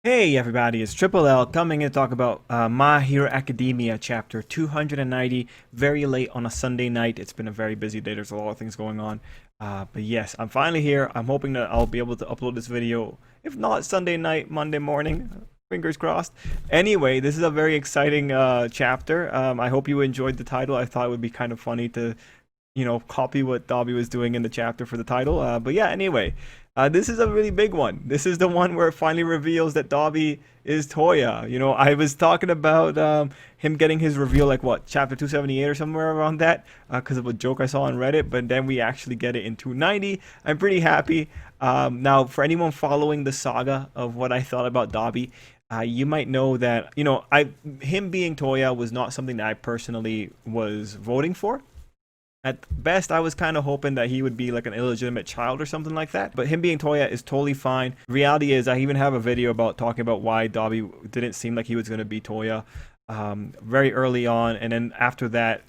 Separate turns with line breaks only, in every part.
Hey everybody, it's Tripl-L coming in to talk about My Hero Academia chapter 290, very late on a Sunday night. It's been a very busy day, there's a lot of things going on. But yes, I'm finally here. I'm hoping that I'll be able to upload this video, if not Sunday night, Monday morning. Fingers crossed. Anyway, this is a very exciting chapter. I hope you enjoyed the title. I thought it would be kind of funny to copy what Dabi was doing in the chapter for the title. But yeah, anyway, this is a really big one. This is the one where it finally reveals that Dabi is Toya. I was talking about him getting his reveal, like what, chapter 278 or somewhere around that, because of a joke I saw on Reddit, but then we actually get it in 290. I'm pretty happy. Now, for anyone following the saga of what I thought about Dabi, you might know that, him being Toya was not something that I personally was voting for. At best, I was kind of hoping that he would be like an illegitimate child or something like that. But him being Toya is totally fine. Reality is, I even have a video about talking about why Dabi didn't seem like he was going to be Toya very early on. And then after that,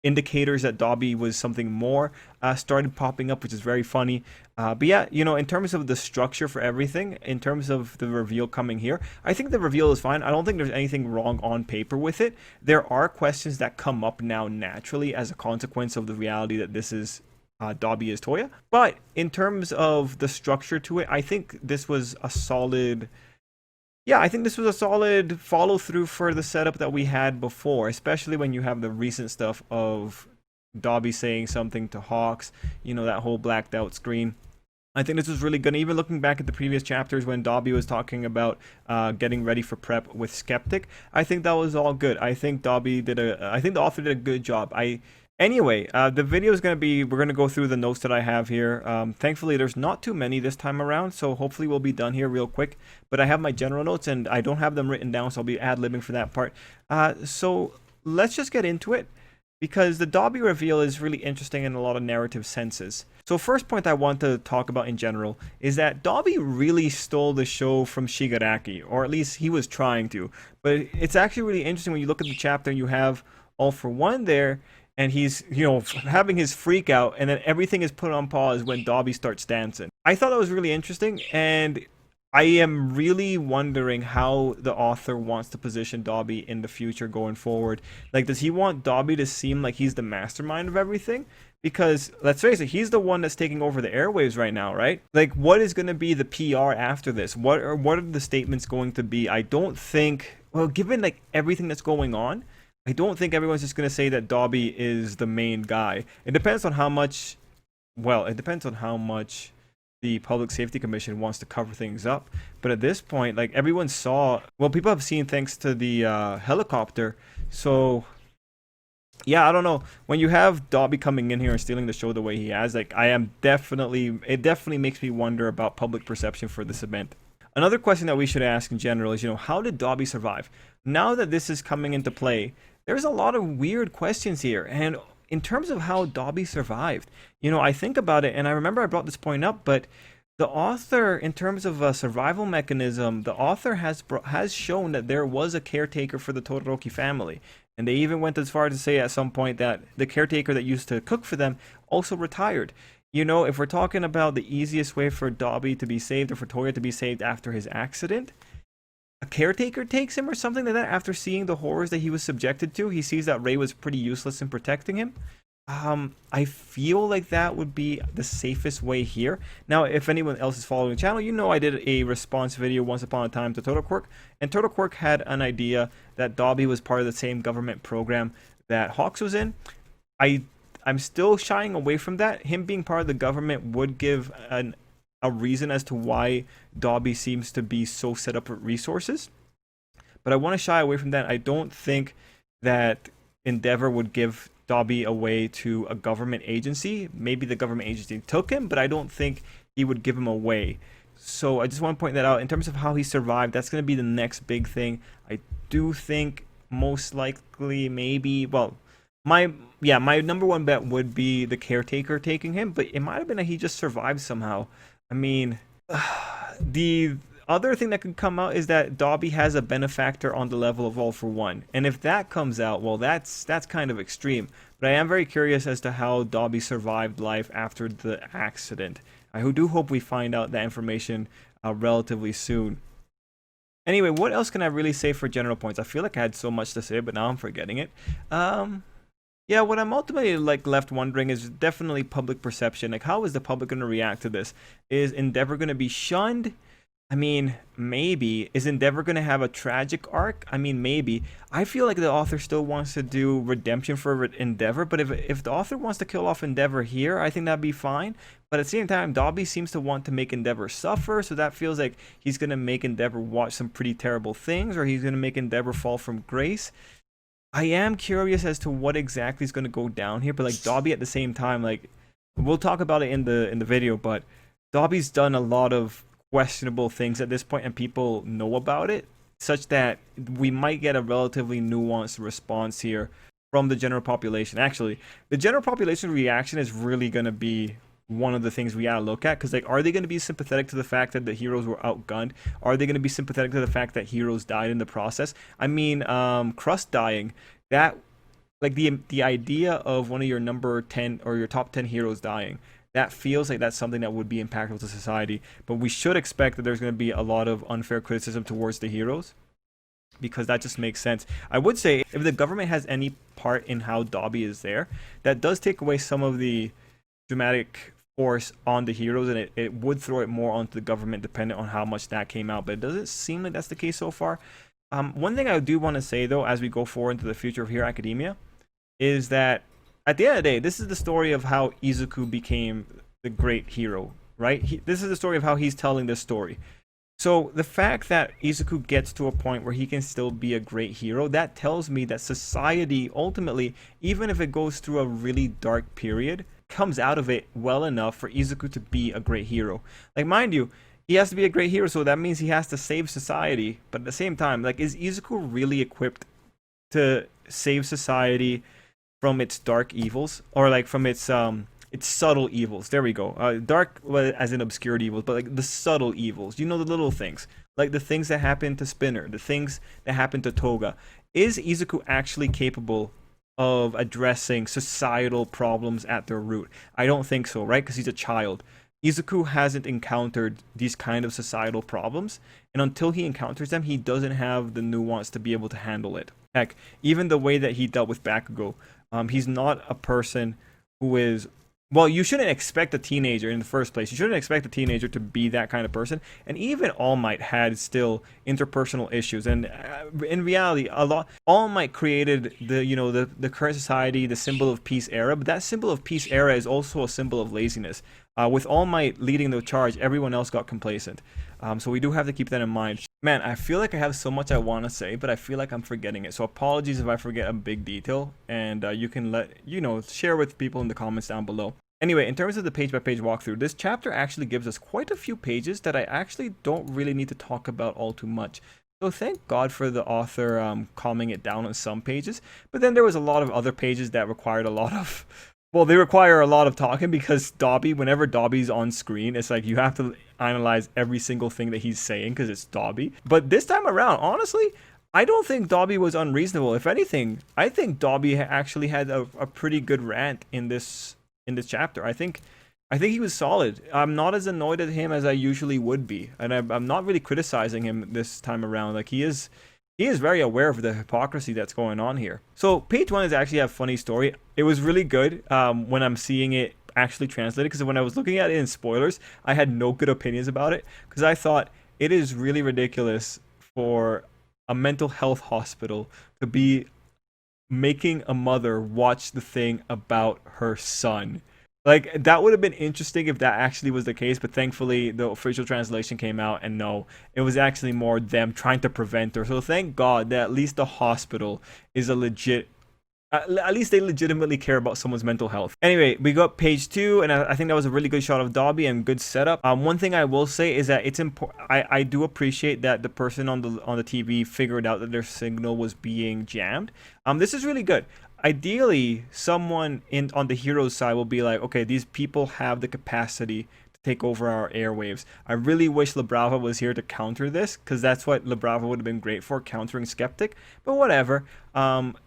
indicators that Dabi was something more started popping up, which is very funny. But yeah, in terms of the structure for everything, in terms of the reveal coming here, I think the reveal is fine. I don't think there's anything wrong on paper with it. There are questions that come up now naturally as a consequence of the reality that this is Dabi is Toya. But in terms of the structure to it, I think this was a solid follow through for the setup that we had before, especially when you have the recent stuff of Dabi saying something to Hawks, that whole blacked out screen. I think this was really good. Even looking back at the previous chapters when Dabi was talking about getting ready for prep with Skeptic, I think that was all good. I think I think the author did a good job. Anyway, the video is going to be, we're going to go through the notes that I have here. Thankfully, there's not too many this time around, so hopefully we'll be done here real quick. But I have my general notes, and I don't have them written down, so I'll be ad-libbing for that part. So let's just get into it, because the Dabi reveal is really interesting in a lot of narrative senses. So first point I want to talk about in general is that Dabi really stole the show from Shigaraki, or at least he was trying to. But it's actually really interesting when you look at the chapter and you have All for One there, and he's, having his freak out, and then everything is put on pause when Dabi starts dancing. I thought that was really interesting, and I am really wondering how the author wants to position Dabi in the future going forward. Like, does he want Dabi to seem like he's the mastermind of everything? Because, let's face it, he's the one that's taking over the airwaves right now, right? Like, what is going to be the PR after this? What are the statements going to be? I don't think, well, given, like, everything that's going on, I don't think everyone's just going to say that Dabi is the main guy. It depends on how much, the Public Safety Commission wants to cover things up. But at this point, like, everyone saw, well, people have seen thanks to the helicopter. So, yeah, I don't know. When you have Dabi coming in here and stealing the show the way he has, like, it definitely makes me wonder about public perception for this event. Another question that we should ask in general is, how did Dabi survive? Now that this is coming into play, there's a lot of weird questions here. And in terms of how Dabi survived, I think about it, and I remember I brought this point up, but the author, in terms of a survival mechanism, the author has shown that there was a caretaker for the Todoroki family. And they even went as far as to say at some point that the caretaker that used to cook for them also retired. If we're talking about the easiest way for Dabi to be saved, or for Toya to be saved after his accident, a caretaker takes him or something like that. After seeing the horrors that he was subjected to, he sees that Rei was pretty useless in protecting him. I feel like that would be the safest way here. Now, if anyone else is following the channel, I did a response video once upon a time to Totoquirk, and Totoquirk had an idea that Dabi was part of the same government program that Hawks was in. I'm still shying away from that. Him being part of the government would give a reason as to why Dabi seems to be so set up with resources. But I want to shy away from that. I don't think that Endeavor would give Dabi away to a government agency. Maybe the government agency took him, but I don't think he would give him away. So I just want to point that out. In terms of how he survived, that's going to be the next big thing. I do think most likely, maybe, well, my number one bet would be the caretaker taking him, but it might have been that he just survived somehow. I mean, the other thing that could come out is that Dabi has a benefactor on the level of All for One, and if that comes out, well, that's kind of extreme. But I am very curious as to how Dabi survived life after the accident. I do hope we find out that information relatively soon. Anyway, what else can I really say for general points? I feel like I had so much to say, but now I'm forgetting it. Um, yeah, what I'm ultimately like left wondering is definitely public perception. Like, how is the public going to react to this? Is Endeavor going to be shunned? I mean, maybe. Is Endeavor going to have a tragic arc? I mean, maybe. I feel like the author still wants to do redemption for Endeavor, but if the author wants to kill off Endeavor here, I think that'd be fine. But at the same time, Dabi seems to want to make Endeavor suffer, so that feels like he's going to make Endeavor watch some pretty terrible things, or he's going to make Endeavor fall from grace. I am curious as to what exactly is going to go down here, but like Dabi at the same time, like we'll talk about it in the video, but Dabi's done a lot of questionable things at this point, and people know about it, such that we might get a relatively nuanced response here from the general population. Actually, the general population reaction is really going to be one of the things we gotta look at, because like, are they going to be sympathetic to the fact that the heroes were outgunned? Are they going to be sympathetic to the fact that heroes died in the process? I mean, Crust dying, that, like, the idea of one of your number 10 or your top 10 heroes dying, that feels like that's something that would be impactful to society. But we should expect that there's going to be a lot of unfair criticism towards the heroes, because that just makes sense. I would say if the government has any part in how Dabi is there, that does take away some of the dramatic force on the heroes, and it would throw it more onto the government depending on how much that came out. But it doesn't seem like that's the case so far. One thing I do want to say, though, as we go forward into the future of Hero Academia, is that at the end of the day, this is the story of how Izuku became the great hero, right? This is the story of how he's telling this story. So the fact that Izuku gets to a point where he can still be a great hero, that tells me that society ultimately, even if it goes through a really dark period, comes out of it well enough for Izuku to be a great hero. Like, mind you, he has to be a great hero, so that means he has to save society. But at the same time, like, is Izuku really equipped to save society from its dark evils, or like from its subtle evils? There we go. Dark, well, as in obscured evils, but like the subtle evils. You know, the little things, like the things that happen to Spinner, the things that happen to Toga. Is Izuku actually capable of addressing societal problems at their root? I don't think so, right? Because he's a child. Izuku hasn't encountered these kind of societal problems, and until he encounters them, he doesn't have the nuance to be able to handle it. Heck, even the way that he dealt with Bakugo, he's not a person who is, well, you shouldn't expect a teenager in the first place. You shouldn't expect a teenager to be that kind of person. And even All Might had still interpersonal issues. And in reality, a lot, All Might created the current society, the symbol of peace era. But that symbol of peace era is also a symbol of laziness. With All Might leading the charge, everyone else got complacent. So we do have to keep that in mind. Man, I feel like I have so much I want to say, but I feel like I'm forgetting it. So apologies if I forget a big detail, and you can share with people in the comments down below. Anyway, in terms of the page-by-page walkthrough, this chapter actually gives us quite a few pages that I actually don't really need to talk about all too much. So thank God for the author calming it down on some pages. But then there was a lot of other pages that required a lot of, well, they require a lot of talking, because Dabi, whenever Dabi's on screen, it's like you have to analyze every single thing that he's saying because it's Dabi. But this time around, honestly, I don't think Dabi was unreasonable. If anything, I think Dabi actually had a pretty good rant in this chapter. I think he was solid. I'm not as annoyed at him as I usually would be, and I'm not really criticizing him this time around. Like, he is very aware of the hypocrisy that's going on here. So page 1 is actually a funny story. It was really good when I'm seeing it actually translated, because when I was looking at it in spoilers, I had no good opinions about it, because I thought it is really ridiculous for a mental health hospital to be making a mother watch the thing about her son. Like, that would have been interesting if that actually was the case, but thankfully the official translation came out, and no, it was actually more them trying to prevent her. So thank God that at least the hospital is a legit, at least they legitimately care about someone's mental health. Anyway, we got page 2, and I think that was a really good shot of Dabi and good setup. One thing I will say is that it's important. I do appreciate that the person on the TV figured out that their signal was being jammed. This is really good. Ideally, someone on the hero's side will be like, okay, these people have the capacity to take over our airwaves. I really wish Labrava was here to counter this, because that's what Labrava would have been great for, countering Skeptic. But whatever.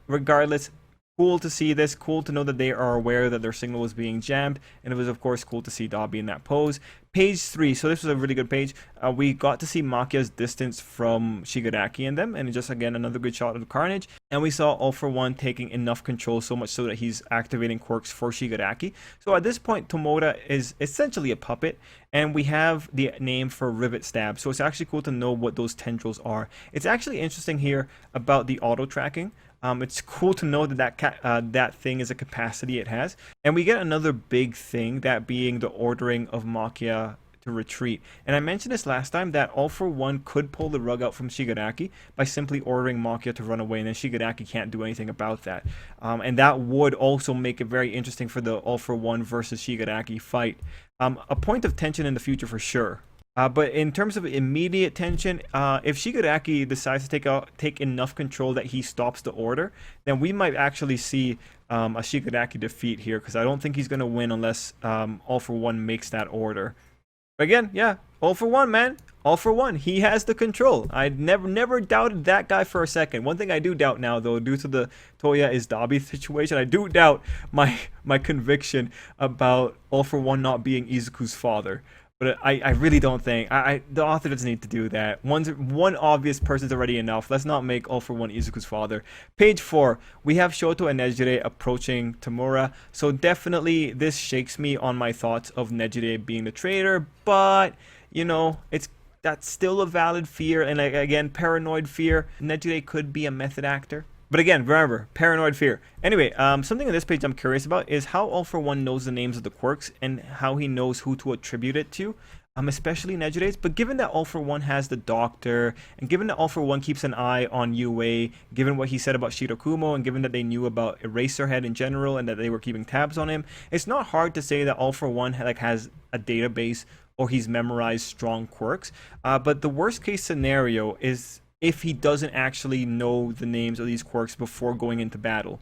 Regardless, Cool to see this. Cool to know that they are aware that their signal was being jammed. And it was, of course, cool to see Dabi in that pose. Page 3. So this was a really good page. We got to see Makia's distance from Shigaraki and them. And just, again, another good shot of Carnage. And we saw All For One taking enough control, so much so that he's activating quirks for Shigaraki. So at this point, Tomura is essentially a puppet. And we have the name for Rivet Stab. So it's actually cool to know what those tendrils are. It's actually interesting here about the auto tracking. It's cool to know that that thing is a capacity it has. And we get another big thing, that being the ordering of Makia to retreat. And I mentioned this last time, that All For One could pull the rug out from Shigaraki by simply ordering Makia to run away, and then Shigaraki can't do anything about that. And that would also make it very interesting for the All For One versus Shigaraki fight. A point of tension in the future for sure. But in terms of immediate tension, if Shigaraki decides to take enough control that he stops the order, then we might actually see a Shigaraki defeat here, because I don't think he's going to win unless All For One makes that order. But again, yeah, All For One, man. All For One. He has the control. I never doubted that guy for a second. One thing I do doubt now, though, due to the Toya is Dabi situation, I do doubt my conviction about All For One not being Izuku's father. But I really don't think the author doesn't need to do that. One obvious person's already enough. Let's not make All For One Izuku's father. Page 4, we have Shoto and Nejire approaching Tomura. So definitely this shakes me on my thoughts of Nejire being the traitor. But you know, that's still a valid fear, and again, paranoid fear. Nejire could be a method actor. But again, remember, paranoid fear. Anyway, something on this page I'm curious about is how All For One knows the names of the quirks and how he knows who to attribute it to, especially Nejire's. But given that All For One has the doctor, and given that All For One keeps an eye on Yue, given what he said about Shirokumo, and given that they knew about Eraserhead in general and that they were keeping tabs on him, it's not hard to say that All For One has a database or he's memorized strong quirks. But the worst case scenario is if he doesn't actually know the names of these quirks before going into battle.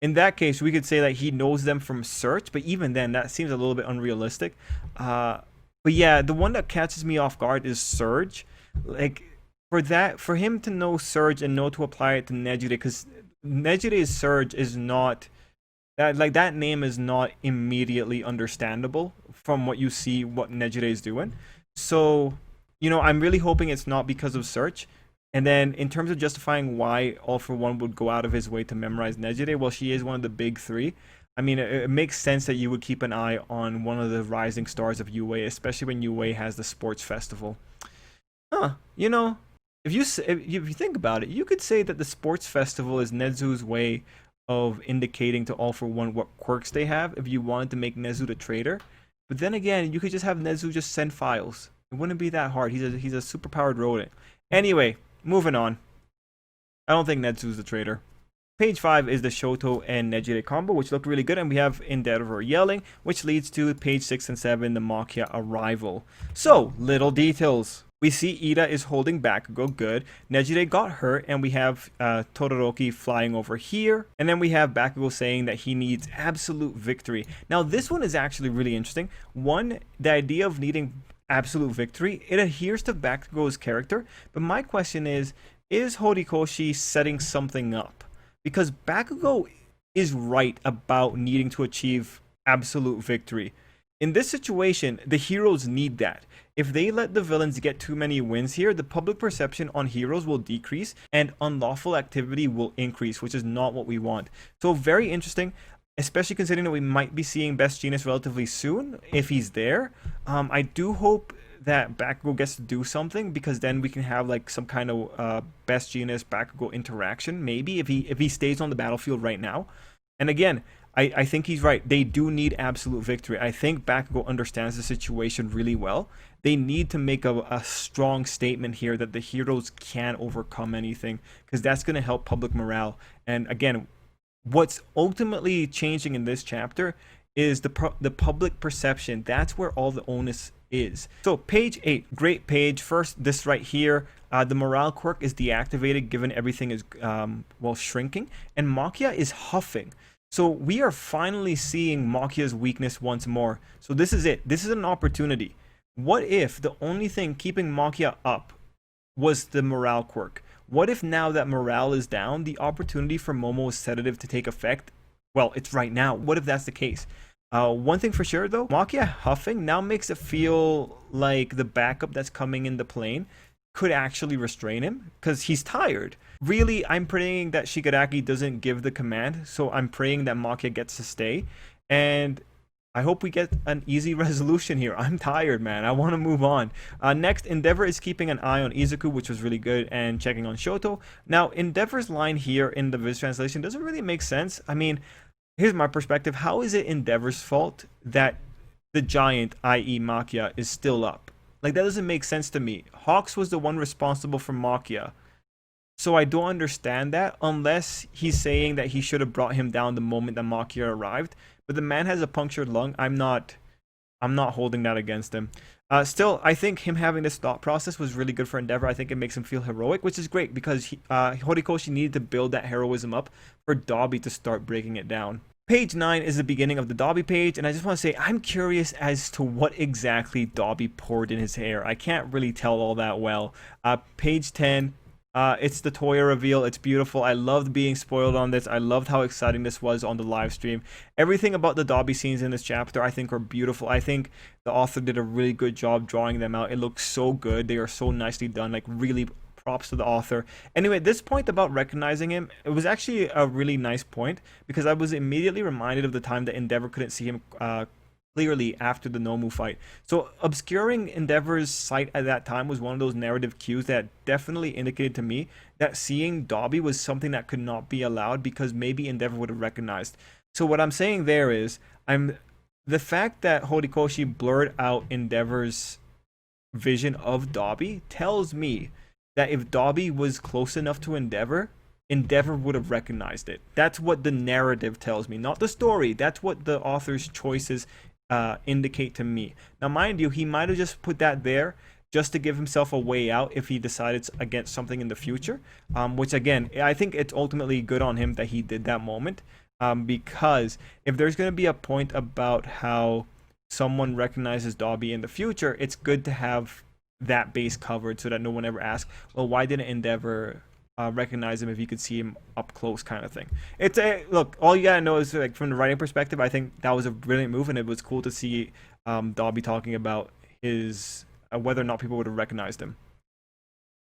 In that case, we could say that he knows them from search, but even then, that seems a little bit unrealistic. But yeah, the one that catches me off guard is Surge. Like, for him to know Surge and know to apply it to Nejire, because Nejire's Surge is not, that name is not immediately understandable from what you see what Nejire is doing. So, you know, I'm really hoping it's not because of search. And then in terms of justifying why All For One would go out of his way to memorize Nejire, well, she is one of the big three. I mean, it makes sense that you would keep an eye on one of the rising stars of UA, especially when UA has the sports festival. You know, if you think about it, you could say that the sports festival is Nezu's way of indicating to All For One what quirks they have if you wanted to make Nezu the traitor. But then again, you could just have Nezu just send files. It wouldn't be that hard. He's a superpowered rodent. Anyway, moving on. I don't think Nezu's the traitor. Page 5 is the Shoto and Nejire combo, which looked really good, and we have Endeavor yelling, which leads to page 6 and 7, the Makia arrival. So, little details. We see Ida is holding Bakugo, good. Nejire got hurt, and we have Todoroki flying over here. And then we have Bakugo saying that he needs absolute victory. Now, this one is actually really interesting. One, the idea of needing absolute victory, it adheres to Bakugo's character. But my question is Horikoshi setting something up? Because Bakugo is right about needing to achieve absolute victory. In this situation, the heroes need that. If they let the villains get too many wins here, the public perception on heroes will decrease and unlawful activity will increase, which is not what we want. So very interesting, especially considering that we might be seeing Best Genius relatively soon, if he's there. I do hope that Bakugo gets to do something, because then we can have like some kind of Best Genius Bakugo interaction, maybe, if he stays on the battlefield right now. And again, I think he's right. They do need absolute victory. I think Bakugo understands the situation really well. They need to make a strong statement here that the heroes can overcome anything, because that's going to help public morale. And again, what's ultimately changing in this chapter is the public perception. That's where all the onus is. So page 8, great page. First, this right here, the morale quirk is deactivated given everything is shrinking, and Makia is huffing. So we are finally seeing Makia's weakness once more. So this is it. This is an opportunity. What if the only thing keeping Makia up was the morale quirk? What if now that morale is down, the opportunity for Momo's sedative to take effect, well, it's right now. What if that's the case? One thing for sure though, Makia huffing now makes it feel like the backup that's coming in the plane could actually restrain him because he's tired. Really, I'm praying that Shigaraki doesn't give the command, so I'm praying that Makia gets to stay. And I hope we get an easy resolution here. I'm tired, man. I want to move on. Next, Endeavor is keeping an eye on Izuku, which was really good, and checking on Shoto. Now, Endeavor's line here in the Viz translation doesn't really make sense. I mean, here's my perspective. How is it Endeavor's fault that the giant, i.e. Makia, is still up? Like, that doesn't make sense to me. Hawks was the one responsible for Makia. So I don't understand that unless he's saying that he should have brought him down the moment that Makia arrived. But the man has a punctured lung. I'm not holding that against him. Still, I think him having this thought process was really good for Endeavor. I think it makes him feel heroic, which is great because Horikoshi needed to build that heroism up for Dabi to start breaking it down. Page 9 is the beginning of the Dabi page, and I just want to say I'm curious as to what exactly Dabi poured in his hair. I can't really tell all that well. Page 10. It's the Toya reveal. It's beautiful. I loved being spoiled on this. I loved how exciting this was on the live stream. Everything about the Dabi scenes in this chapter I think are beautiful. I think the author did a really good job drawing them out. It looks so good. They are so nicely done. Like, really props to the author. Anyway, this point about recognizing him, it was actually a really nice point because I was immediately reminded of the time that Endeavor couldn't see him clearly after the Nomu fight. So obscuring Endeavor's sight at that time was one of those narrative cues that definitely indicated to me that seeing Dabi was something that could not be allowed because maybe Endeavor would have recognized. So what I'm saying there is, the fact that Horikoshi blurred out Endeavor's vision of Dabi tells me that if Dabi was close enough to Endeavor, Endeavor would have recognized it. That's what the narrative tells me, not the story. That's what the author's choices indicate to me. Now, mind you, he might have just put that there just to give himself a way out if he decided against something in the future. Which again, I think it's ultimately good on him that he did that moment. Because if there's going to be a point about how someone recognizes Dabi in the future, it's good to have that base covered so that no one ever asks, well, why didn't Endeavor recognize him if you could see him up close, kind of thing. It's a look, all you gotta know is, like, from the writing perspective, I think that was a brilliant move, and it was cool to see Dabi talking about his whether or not people would have recognized him.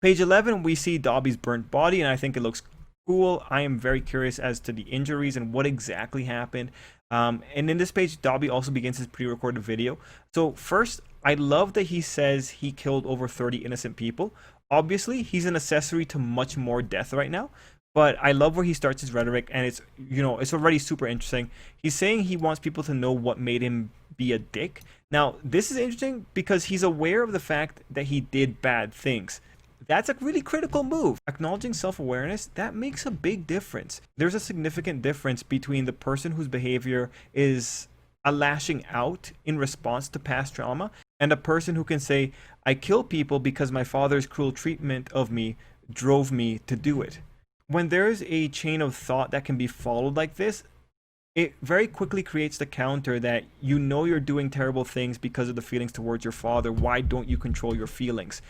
Page 11, we see Dabi's burnt body, and I think it looks cool. I am very curious as to the injuries and what exactly happened. And in this page, Dabi also begins his pre-recorded video. So first, I love that he says he killed over 30 innocent people. Obviously, he's an accessory to much more death right now, but I love where he starts his rhetoric, and it's, you know, it's already super interesting. He's saying he wants people to know what made him be a dick. Now, this is interesting because he's aware of the fact that he did bad things. That's a really critical move. Acknowledging self-awareness, that makes a big difference. There's a significant difference between the person whose behavior is a lashing out in response to past trauma and a person who can say, I kill people because my father's cruel treatment of me drove me to do it. When there's a chain of thought that can be followed like this, it very quickly creates the counter that you know you're doing terrible things because of the feelings towards your father. Why don't you control your feelings?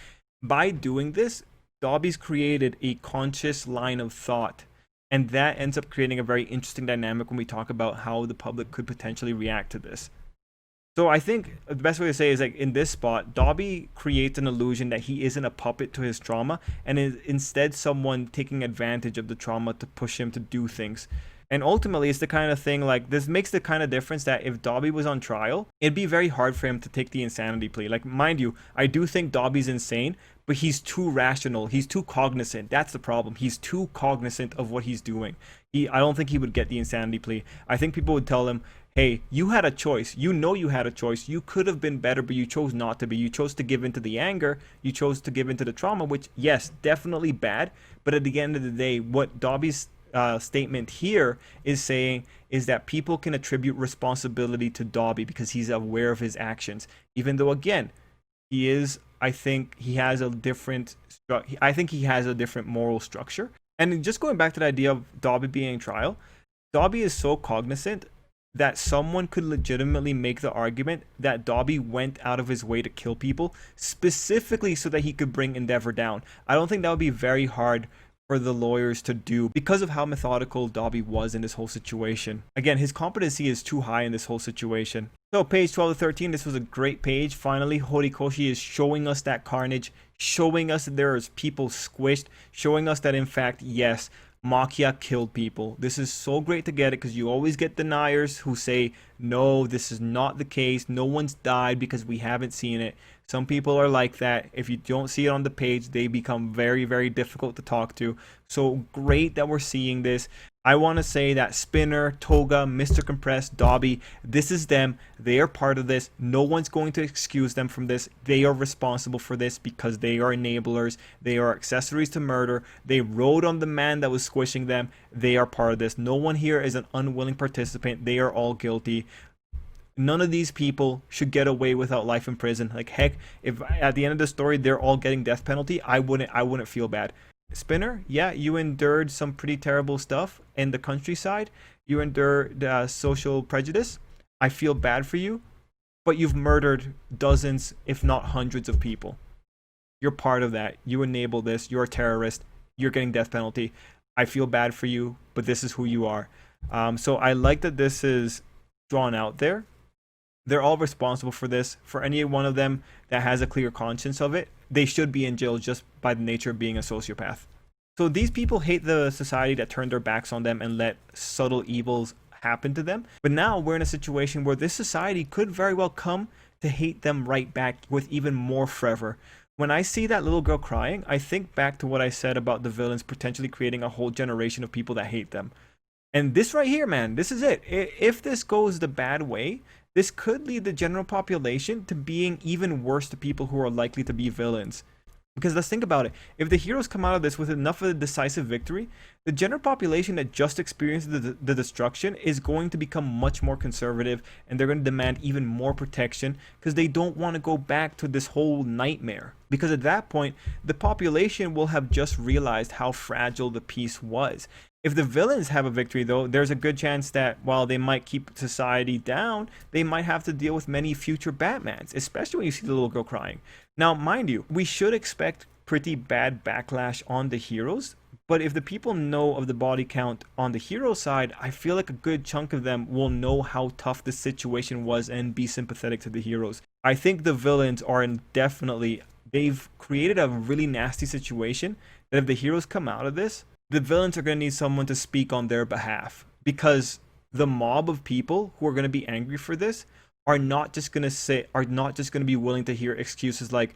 By doing this, Dabi's created a conscious line of thought, and that ends up creating a very interesting dynamic when we talk about how the public could potentially react to this. So I think the best way to say is, like, in this spot, Dabi creates an illusion that he isn't a puppet to his trauma and is instead someone taking advantage of the trauma to push him to do things. And ultimately, it's the kind of thing, like, this makes the kind of difference that if Dabi was on trial, it'd be very hard for him to take the insanity plea. Like, mind you, I do think Dabi's insane, but he's too rational. He's too cognizant. That's the problem. He's too cognizant of what he's doing. I don't think he would get the insanity plea. I think people would tell him, hey, you had a choice. You know you had a choice. You could have been better, but you chose not to be. You chose to give into the anger. You chose to give into the trauma, which, yes, definitely bad. But at the end of the day, what Dabi's statement here is saying is that people can attribute responsibility to Dabi because he's aware of his actions, even though, again, he is, I think he has a different moral structure. And just going back to the idea of Dabi being in trial, Dabi is so cognizant that someone could legitimately make the argument that Dabi went out of his way to kill people specifically so that he could bring Endeavor down. I don't think that would be very hard for the lawyers to do because of how methodical Dabi was in this whole situation. Again, his competency is too high in this whole situation. So page 12 to 13, this was a great page. Finally, Horikoshi is showing us that carnage, showing us that there is people squished, showing us that in fact, yes, Makia killed people. This is so great to get it because you always get deniers who say, no, this is not the case. No one's died because we haven't seen it. Some people are like that. If you don't see it on the page, they become very, very difficult to talk to. So great that we're seeing this. I want to say that Spinner, Toga, Mr. Compressed, Dabi, this is them. They are part of this. No one's going to excuse them from this. They are responsible for this because they are enablers. They are accessories to murder. They rode on the man that was squishing them. They are part of this. No one here is an unwilling participant. They are all guilty. None of these people should get away without life in prison. Like, heck, if at the end of the story they're all getting death penalty, I wouldn't feel bad. Spinner, yeah, you endured some pretty terrible stuff in the countryside. You endured social prejudice. I feel bad for you, but you've murdered dozens, if not hundreds of people. You're part of that. You enable this. You're a terrorist. You're getting death penalty. I feel bad for you, but this is who you are. So I like that this is drawn out there. They're all responsible for this. For any one of them that has a clear conscience of it, they should be in jail just by the nature of being a sociopath. So these people hate the society that turned their backs on them and let subtle evils happen to them. But now we're in a situation where this society could very well come to hate them right back with even more fervor. When I see that little girl crying, I think back to what I said about the villains potentially creating a whole generation of people that hate them. And this right here, man, this is it. If this goes the bad way, this could lead the general population to being even worse to people who are likely to be villains. Because let's think about it. If the heroes come out of this with enough of a decisive victory, the general population that just experienced the destruction is going to become much more conservative, and they're going to demand even more protection because they don't want to go back to this whole nightmare. Because at that point, the population will have just realized how fragile the peace was. If the villains have a victory, though, there's a good chance that while they might keep society down, they might have to deal with many future Batmans, especially when you see the little girl crying. Now, mind you, we should expect pretty bad backlash on the heroes, but if the people know of the body count on the hero side, I feel like a good chunk of them will know how tough the situation was and be sympathetic to the heroes. I think the villains are definitely, they've created a really nasty situation that if the heroes come out of this, the villains are going to need someone to speak on their behalf, because the mob of people who are going to be angry for this are not just going to be willing to hear excuses like,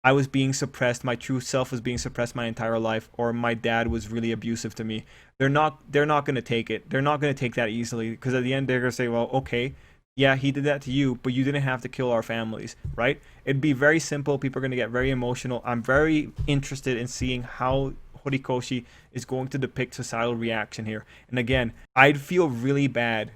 I was being suppressed, my true self was being suppressed my entire life, or my dad was really abusive to me. They're not going to take it. They're not going to take that easily, because at the end they're going to say, well, okay, yeah, he did that to you, but you didn't have to kill our families, right? It'd be very simple. People are going to get very emotional. I'm very interested in seeing how Horikoshi is going to depict societal reaction here. And again, I'd feel really bad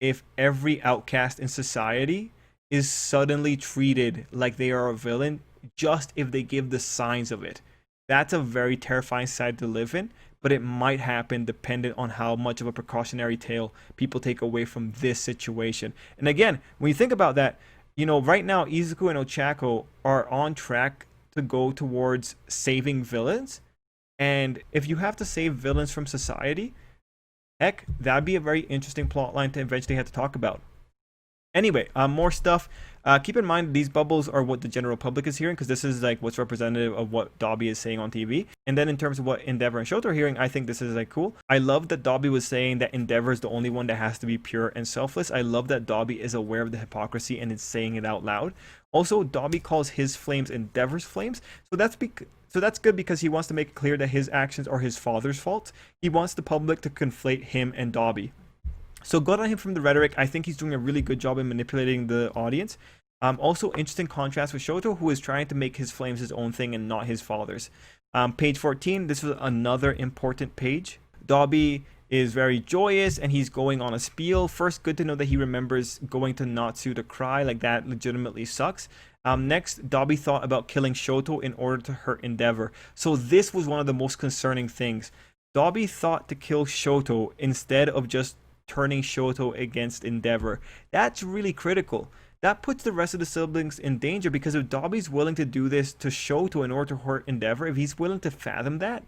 if every outcast in society is suddenly treated like they are a villain just if they give the signs of it. That's a very terrifying side to live in, but it might happen dependent on how much of a precautionary tale people take away from this situation. And again, when you think about that, right now Izuku and Ochako are on track to go towards saving villains. And if you have to save villains from society, heck, that'd be a very interesting plot line to eventually have to talk about. Anyway, more stuff. Keep in mind, these bubbles are what the general public is hearing, because this is like what's representative of what Dabi is saying on TV. And then in terms of what Endeavor and Shoto are hearing, I think this is like cool. I love that Dabi was saying that Endeavor is the only one that has to be pure and selfless. I love that Dabi is aware of the hypocrisy and is saying it out loud. Also, Dabi calls his flames Endeavor's flames. So that's good because he wants to make it clear that his actions are his father's fault. He wants the public to conflate him and Dabi. So good on him from the rhetoric. I think he's doing a really good job in manipulating the audience. Also, interesting contrast with Shoto, who is trying to make his flames his own thing and not his father's. Page 14, this was another important page. Dabi is very joyous and he's going on a spiel. First, good to know that he remembers going to Natsu to cry. Like, that legitimately sucks. Next, Dabi thought about killing Shoto in order to hurt Endeavor. So this was one of the most concerning things. Dabi thought to kill Shoto instead of just turning Shoto against Endeavor. That's really critical. That puts the rest of the siblings in danger, because if Dabi's willing to do this to Shoto in order to hurt Endeavor, if he's willing to fathom that,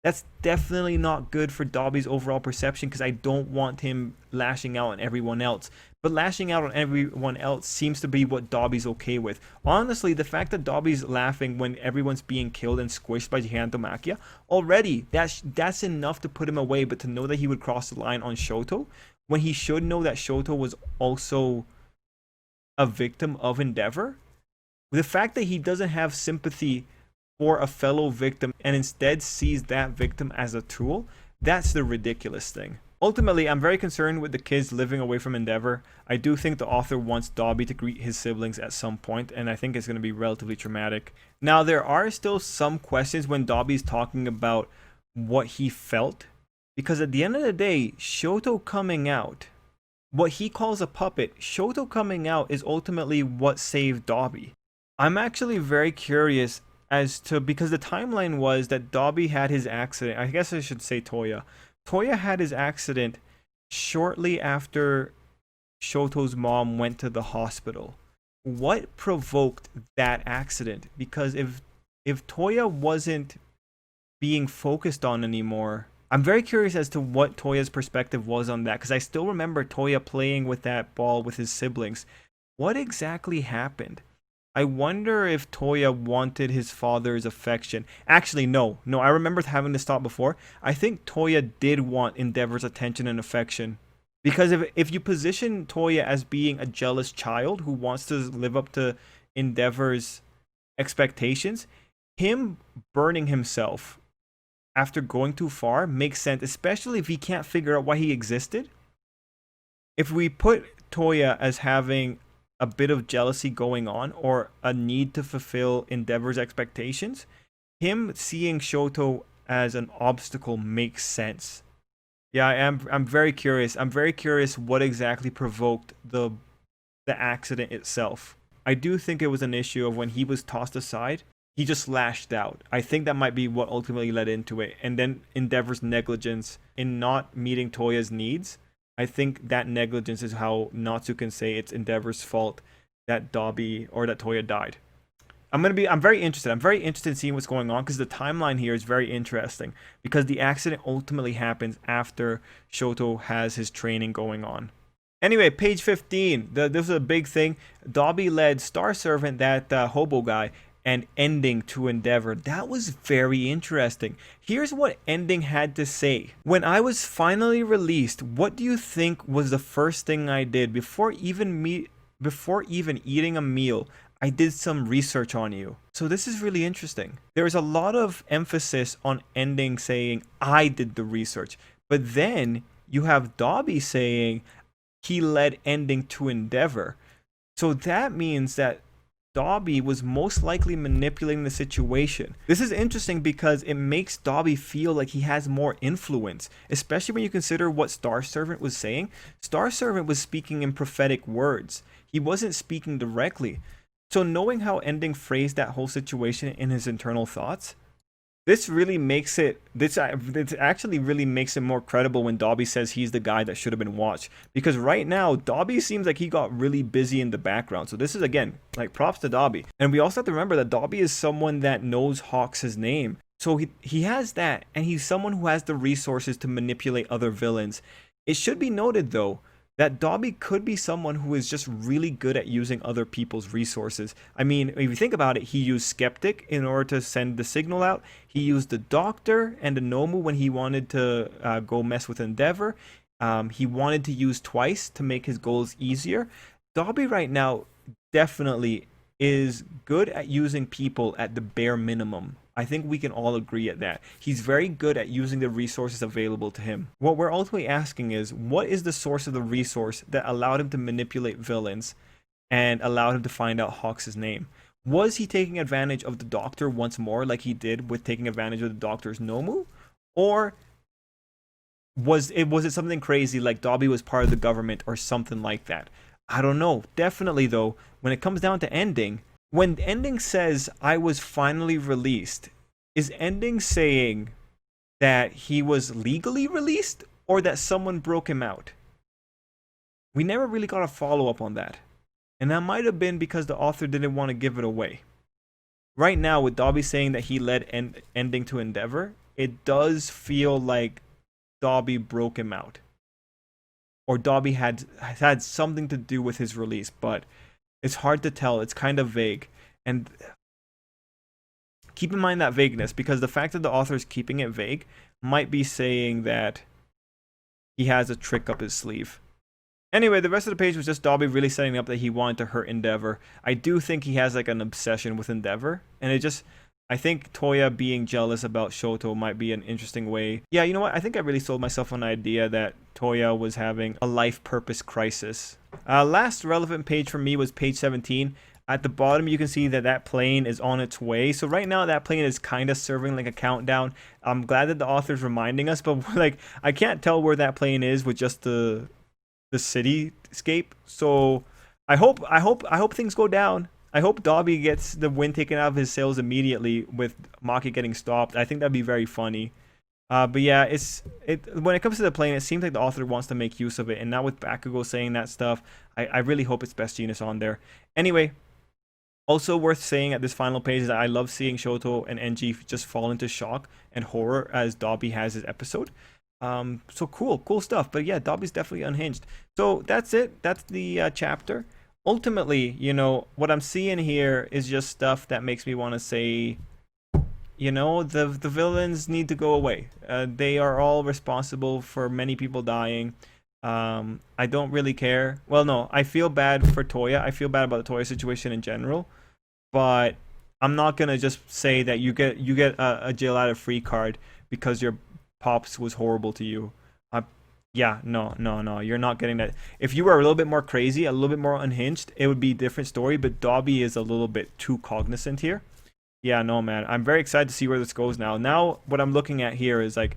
that's definitely not good for Dabi's overall perception, because I don't want him lashing out on everyone else. But lashing out on everyone else seems to be what Dabi's okay with. Honestly, the fact that Dabi's laughing when everyone's being killed and squished by Gigantomachia, already, that's enough to put him away. But to know that he would cross the line on Shoto, when he should know that Shoto was also a victim of Endeavor, the fact that he doesn't have sympathy for a fellow victim and instead sees that victim as a tool, that's the ridiculous thing. Ultimately, I'm very concerned with the kids living away from Endeavor. I do think the author wants Dabi to greet his siblings at some point, and I think it's going to be relatively traumatic. Now, there are still some questions when Dabi's talking about what he felt, because at the end of the day, Shoto coming out, what he calls a puppet, Shoto coming out is ultimately what saved Dabi. I'm actually very curious as to, because the timeline was that Dabi had his accident. I guess I should say Toya. Toya had his accident shortly after Shoto's mom went to the hospital. What provoked that accident? Because if Toya wasn't being focused on anymore, I'm very curious as to what Toya's perspective was on that, because I still remember Toya playing with that ball with his siblings. What exactly happened? I wonder if Toya wanted his father's affection. Actually, no, I remember having to stop before. I think Toya did want Endeavor's attention and affection. Because if you position Toya as being a jealous child who wants to live up to Endeavor's expectations, him burning himself after going too far makes sense, especially if he can't figure out why he existed. If we put Toya as having a bit of jealousy going on, or a need to fulfill Endeavor's expectations, him seeing Shoto as an obstacle makes sense. Yeah, I'm very curious. I'm very curious what exactly provoked the accident itself. I do think it was an issue of when he was tossed aside, he just lashed out. I think that might be what ultimately led into it. And then Endeavor's negligence in not meeting Toya's needs, I think that negligence is how Natsu can say it's Endeavor's fault that Dabi or that Toya died. I'm very interested. I'm very interested in seeing what's going on, because the timeline here is very interesting, because the accident ultimately happens after Shoto has his training going on. Anyway, page 15. This is a big thing. Dabi led Star Servant, that hobo guy, and Ending to Endeavor. That was very interesting. Here's what Ending had to say. When I was finally released, what do you think was the first thing I did? Before even eating a meal, I did some research on you. So this is really interesting. There's a lot of emphasis on Ending saying, I did the research. But then you have Dabi saying he led Ending to Endeavor. So that means that Dabi was most likely manipulating the situation. This is interesting because it makes Dabi feel like he has more influence, especially when you consider what Star Servant was saying. Star Servant was speaking in prophetic words. He wasn't speaking directly. So knowing how Ending phrased that whole situation in his internal thoughts, this actually really makes it more credible when Dabi says he's the guy that should have been watched. Because right now, Dabi seems like he got really busy in the background. So this is, again, like, props to Dabi. And we also have to remember that Dabi is someone that knows Hawks' name. So he has that, and he's someone who has the resources to manipulate other villains. It should be noted, though, that Dabi could be someone who is just really good at using other people's resources. I mean, if you think about it, he used Skeptic in order to send the signal out. He used the Doctor and the Nomu when he wanted to go mess with Endeavor. He wanted to use Twice to make his goals easier. Dabi right now definitely is good at using people at the bare minimum. I think we can all agree at that. He's very good at using the resources available to him. What we're ultimately asking is, what is the source of the resource that allowed him to manipulate villains and allowed him to find out Hawks' name? Was he taking advantage of the Doctor once more, like he did with taking advantage of the Doctor's Nomu? Or was it something crazy like Dabi was part of the government or something like that? I don't know. Definitely, though, when it comes down to Ending, when Ending says, I was finally released, is Ending saying that he was legally released or that someone broke him out? We never really got a follow-up on that. And that might have been because the author didn't want to give it away. Right now, with Dabi saying that he led ending to Endeavor, it does feel like Dabi broke him out. Or Dabi has had something to do with his release, but it's hard to tell. It's kind of vague. And keep in mind that vagueness, because the fact that the author is keeping it vague might be saying that he has a trick up his sleeve. Anyway, the rest of the page was just Dabi really setting up that he wanted to hurt Endeavor. I do think he has like an obsession with Endeavor, and I think Toya being jealous about Shoto might be an interesting way. Yeah, you know what? I think I really sold myself on the idea that Toya was having a life purpose crisis. Last relevant page for me was page 17. At the bottom, you can see that plane is on its way. So right now, that plane is kind of serving like a countdown. I'm glad that the author's reminding us, but like I can't tell where that plane is with just the cityscape. So I hope things go down. I hope Dabi gets the wind taken out of his sails immediately with Maki getting stopped. I think that'd be very funny. But yeah, when it comes to the plane, it seems like the author wants to make use of it. And now with Bakugo saying that stuff, I really hope it's Best Jeanist on there. Anyway, also worth saying at this final page is that I love seeing Shoto and Enji just fall into shock and horror as Dabi has his episode. So cool stuff. But yeah, Dabi's definitely unhinged. So that's it. That's the chapter. Ultimately, you know, what I'm seeing here is just stuff that makes me want to say, you know, the villains need to go away. They are all responsible for many people dying. I don't really care. Well, no, I feel bad for Toya. I feel bad about the Toya situation in general. But I'm not gonna just say that you get a jail out of free card because your pops was horrible to you. Yeah, no, you're not getting that. If you were a little bit more crazy, a little bit more unhinged, it would be a different story, but Dabi is a little bit too cognizant here. Yeah, no, man. I'm very excited to see where this goes now. Now, what I'm looking at here is like,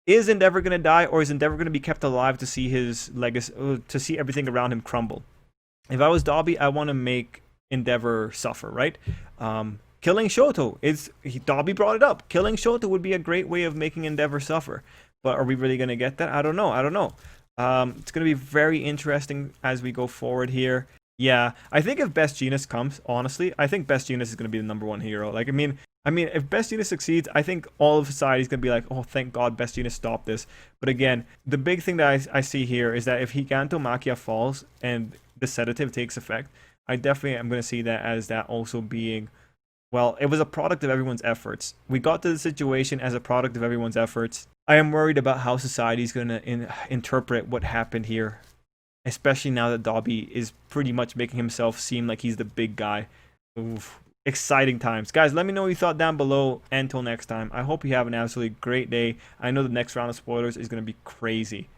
is Endeavor going to die, or is Endeavor going to be kept alive to see his legacy, to see everything around him crumble? If I was Dabi, I want to make Endeavor suffer, right? Killing Shoto, Dabi brought it up. Killing Shoto would be a great way of making Endeavor suffer. But are we really going to get that? I don't know. It's going to be very interesting as we go forward here. Yeah, I think if Best Jeanist comes, honestly, I think Best Jeanist is going to be the #1 hero. Like, I mean, if Best Jeanist succeeds, I think all of society is going to be like, oh, thank God Best Jeanist stopped this. But again, the big thing that I see here is that if Higanto Makia falls and the sedative takes effect, I definitely am going to see that as that also being, well, it was a product of everyone's efforts. We got to the situation as a product of everyone's efforts. I am worried about how society is going to interpret what happened here, especially now that Dabi is pretty much making himself seem like he's the big guy. Oof. Exciting times. Guys, let me know what you thought down below. Until next time, I hope you have an absolutely great day. I know the next round of spoilers is going to be crazy.